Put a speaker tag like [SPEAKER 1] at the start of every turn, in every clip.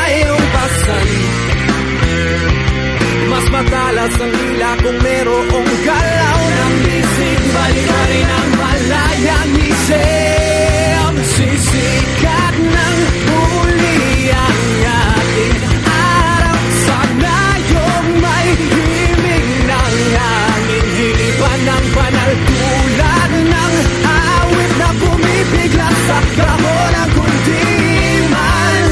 [SPEAKER 1] iyong pasan. Mas matalas ang hila kung merong galaw ng bisig. Balik pa rin ang malayang isip. Sisikat ng huli ang ating araw. Sana yung may himig ng hangin. Hilipan ng banal tulad ng awit na bumibigla sa kahon ng kundiman.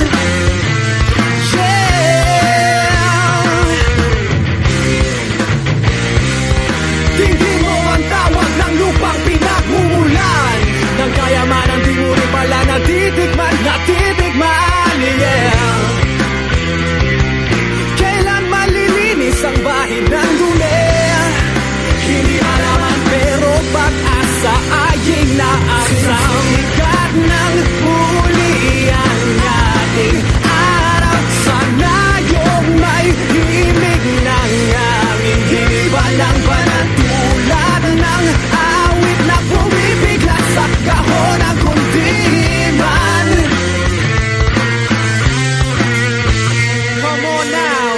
[SPEAKER 1] Tingin mo ang tawag ng lupang pinagmumulan, ng kayamanan di mo rin pala natitikman, yeah. Kailan malilinis ang bahid ng dumi? Hindi malaman pero pag-asa ay inaasa. Sikat ng huli ang ating araw. Sana yung may himig ng hangin. Hinipan ng banal tulad ng awit na bumibigla sa kahon ng kundiman. Come on now.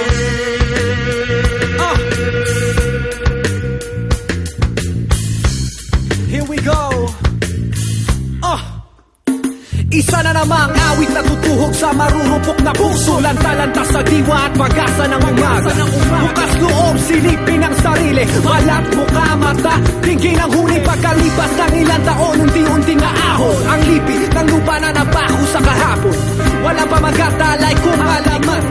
[SPEAKER 1] Here we go. Isa na namang awit na tutuhog sa marurupok na puso. Lanta-lanta sa diwa at pag-asa ng umaga. Bukas loob, silipin ang sarili. Balat, mukha, mata, tingin ang huli. Pagkalipas ng ilang taon, unti-unti na ahon ang lipi ng lupa na nabaho sa kahapon. Wala pa magkatalay kung malaman.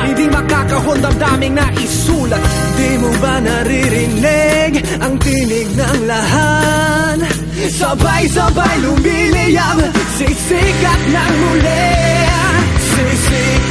[SPEAKER 1] Hindi makakahon damdaming na isulat. Di mo ba naririnig ang tinig ng lahan? Sabay-sabay lumiliyab, sisikat ng muli. Sisikat